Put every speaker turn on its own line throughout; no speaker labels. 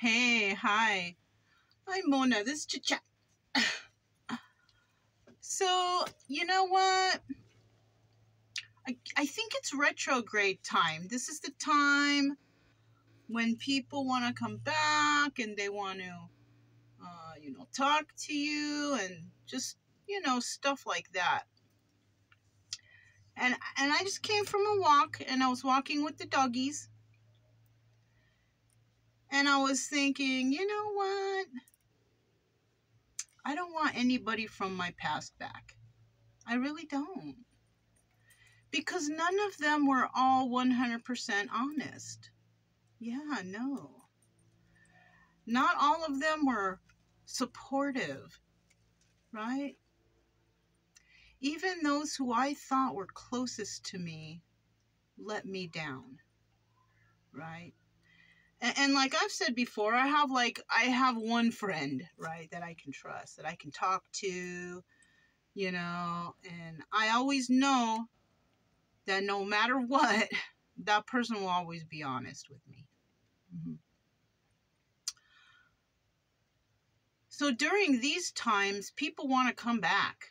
Hey, hi. Hi, Mona. This is Chit. So, you know what? I think it's retrograde time. This is the time when people want to come back and they want to, talk to you and just, stuff like that. And I just came from a walk and I was walking with the doggies. And I was thinking, you know what? I don't want anybody from my past back. I really don't. Because none of them were all 100% honest. Yeah, no. Not all of them were supportive, right? Even those who I thought were closest to me let me down, right? And like I've said before, I have one friend, right, that I can trust, that I can talk to, and I always know that no matter what, that person will always be honest with me. Mm-hmm. So during these times, people want to come back.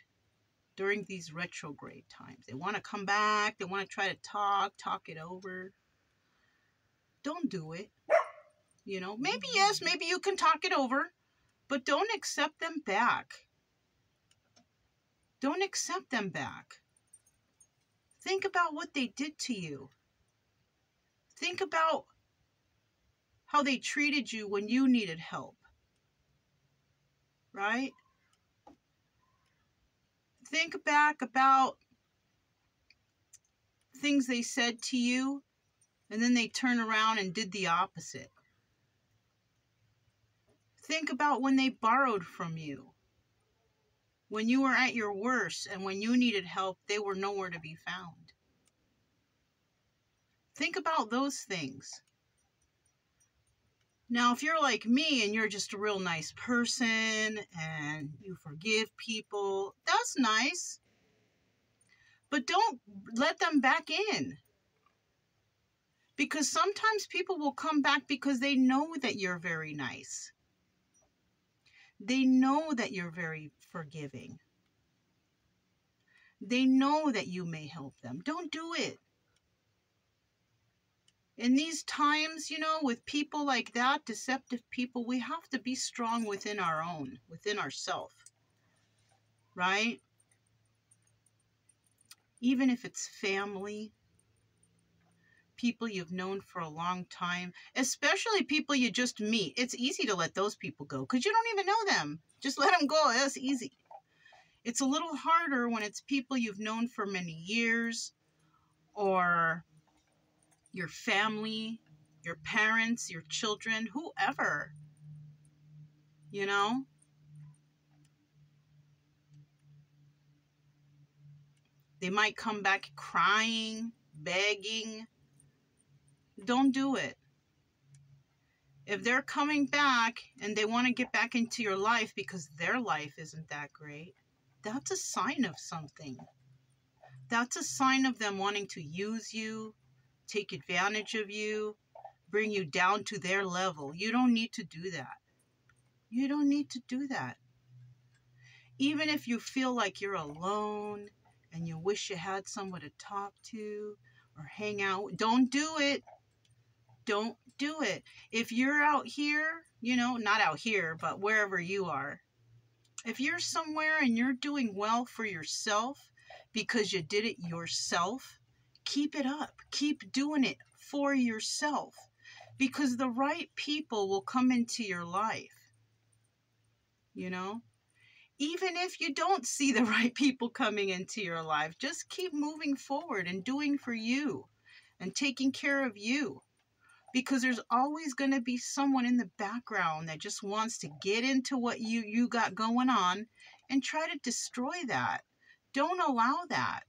During these retrograde times, they want to come back. They want to try to talk it over. Don't do it. Maybe yes, maybe you can talk it over, but don't accept them back. Don't accept them back. Think about what they did to you. Think about how they treated you when you needed help, right? Think back about things they said to you, and then they turn around and did the opposite. Think about when they borrowed from you. When you were at your worst and when you needed help, they were nowhere to be found. Think about those things. Now, if you're like me and you're just a real nice person and you forgive people, that's nice. But don't let them back in. Because sometimes people will come back because they know that you're very nice. They know that you're very forgiving. They know that you may help them. Don't do it. In these times, with people like that, deceptive people, we have to be strong within ourselves, right? Even if it's family, people you've known for a long time, especially people you just meet. It's easy to let those people go because you don't even know them. Just let them go. That's easy. It's a little harder when it's people you've known for many years, or your family, your parents, your children, whoever, They might come back crying, begging. Don't do it. If they're coming back and they want to get back into your life because their life isn't that great, that's a sign of something. That's a sign of them wanting to use you, take advantage of you, bring you down to their level. You don't need to do that. You don't need to do that. Even if you feel like you're alone and you wish you had someone to talk to or hang out, don't do it. Don't do it. If you're out here, not out here, but wherever you are, if you're somewhere and you're doing well for yourself because you did it yourself, keep it up. Keep doing it for yourself because the right people will come into your life, Even if you don't see the right people coming into your life, just keep moving forward and doing for you and taking care of you. Because there's always going to be someone in the background that just wants to get into what you got going on and try to destroy that. Don't allow that.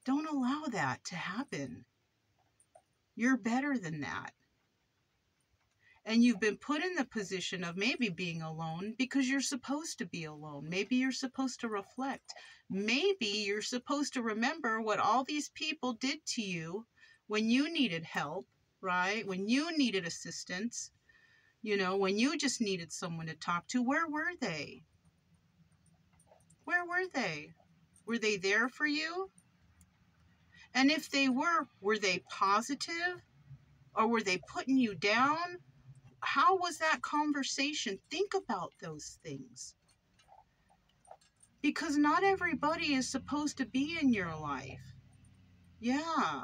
Don't allow that to happen. You're better than that. And you've been put in the position of maybe being alone because you're supposed to be alone. Maybe you're supposed to reflect. Maybe you're supposed to remember what all these people did to you when you needed help right? When you needed assistance, when you just needed someone to talk to, where were they? Where were they? Were they there for you? And if they were they positive, or were they putting you down? How was that conversation? Think about those things. Because not everybody is supposed to be in your life. Yeah.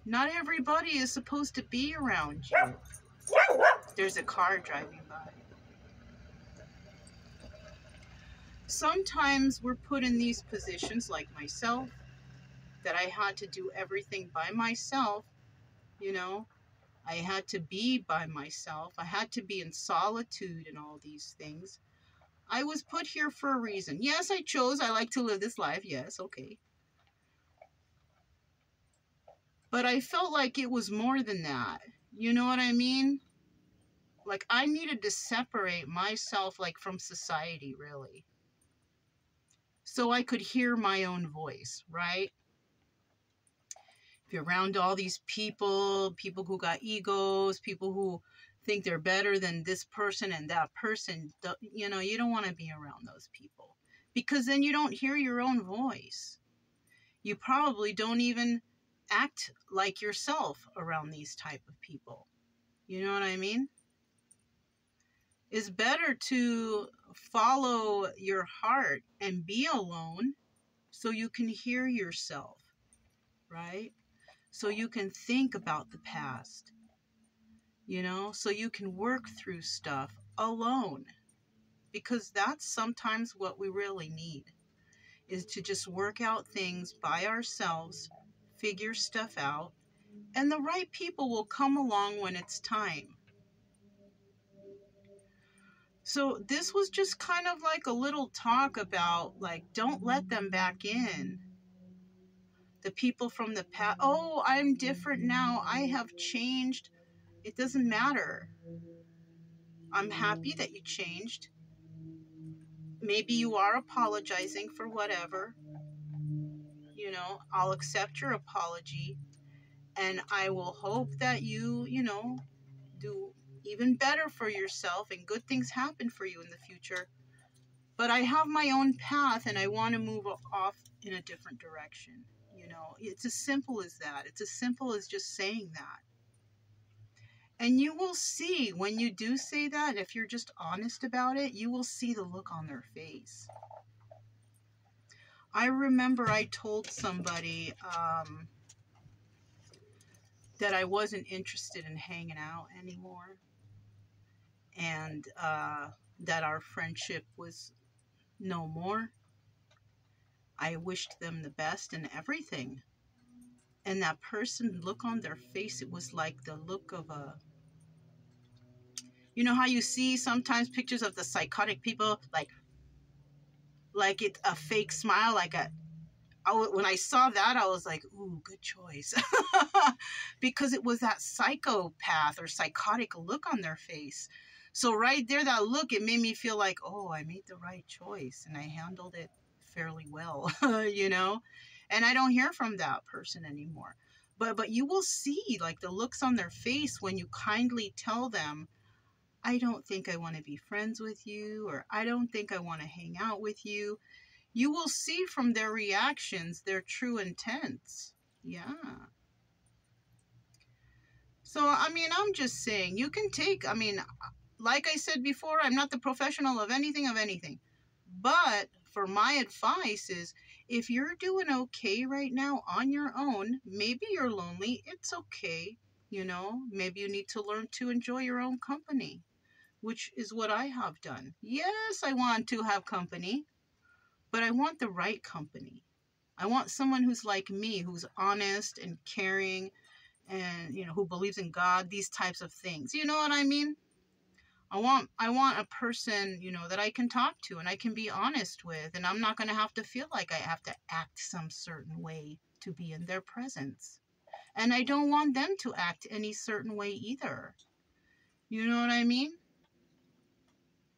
Not everybody is supposed to be around you. There's a car driving by. Sometimes we're put in these positions, like myself, that I had to do everything by myself. I had to be by myself. I had to be in solitude and all these things. I was put here for a reason. Yes, I like to live this life. Yes, okay. But I felt like it was more than that. You know what I mean? Like, I needed to separate myself, like, from society, really. So I could hear my own voice, right? If you're around all these people who got egos, people who think they're better than this person and that person, you don't want to be around those people. Because then you don't hear your own voice. You probably don't even act like yourself around these type of people. You know what I mean? It's better to follow your heart and be alone so you can hear yourself, right? So you can think about the past, so you can work through stuff alone. Because that's sometimes what we really need, is to just work out things by ourselves, figure stuff out, and the right people will come along when it's time. So this was just kind of like a little talk about, like, don't let them back in. The people from the past, oh, I'm different now. I have changed. It doesn't matter. I'm happy that you changed. Maybe you are apologizing for whatever. I'll accept your apology. And I will hope that you, do even better for yourself and good things happen for you in the future. But I have my own path and I want to move off in a different direction. It's as simple as that. It's as simple as just saying that. And you will see when you do say that, if you're just honest about it, you will see the look on their face. I remember I told somebody that I wasn't interested in hanging out anymore, and that our friendship was no more. I wished them the best and everything. And that person, look on their face, it was like the look of a... You know how you see sometimes pictures of the psychotic people, like it's a fake smile, when I saw that, I was like, ooh, good choice. Because it was that psychopath or psychotic look on their face. So right there, that look, it made me feel like, oh, I made the right choice and I handled it fairly well, And I don't hear from that person anymore. But you will see, like, the looks on their face when you kindly tell them, I don't think I want to be friends with you, or I don't think I want to hang out with you. You will see from their reactions their true intents. Yeah. So, I'm just saying, you can take, like I said before, I'm not the professional of anything. But for my advice is, if you're doing okay right now on your own, maybe you're lonely, it's okay. Maybe you need to learn to enjoy your own company, which is what I have done. Yes, I want to have company, but I want the right company. I want someone who's like me, who's honest and caring and, who believes in God, these types of things. You know what I mean? I want a person, that I can talk to and I can be honest with, and I'm not going to have to feel like I have to act some certain way to be in their presence. And I don't want them to act any certain way either. You know what I mean?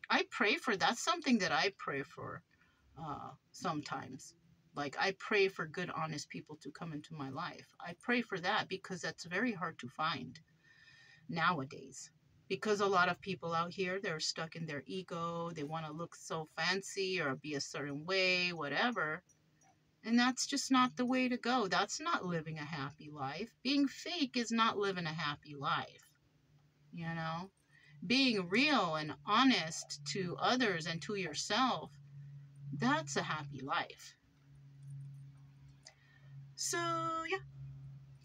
I pray for, that's something that I pray for sometimes. Like, I pray for good, honest people to come into my life. I pray for that because that's very hard to find nowadays. Because a lot of people out here, they're stuck in their ego. They want to look so fancy or be a certain way, whatever. And that's just not the way to go. That's not living a happy life. Being fake is not living a happy life. You know? Being real and honest to others and to yourself, that's a happy life. So, yeah.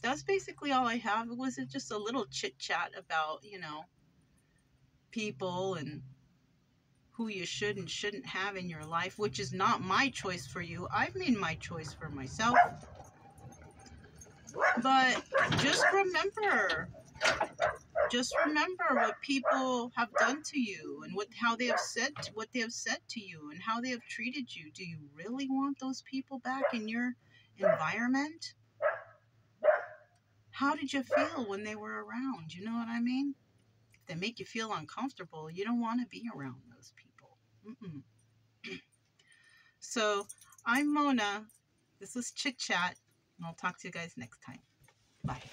That's basically all I have. It was just a little chit chat about, you know, people and who you should and shouldn't have in your life, which is not my choice for you. I've made my choice for myself. But just remember what people have done to you and what they have said to you and how they have treated you. Do you really want those people back in your environment? How did you feel when they were around? You know what I mean? If they make you feel uncomfortable, you don't want to be around those people. So, I'm Mona. This was Chit Chat, and I'll talk to you guys next time. Bye.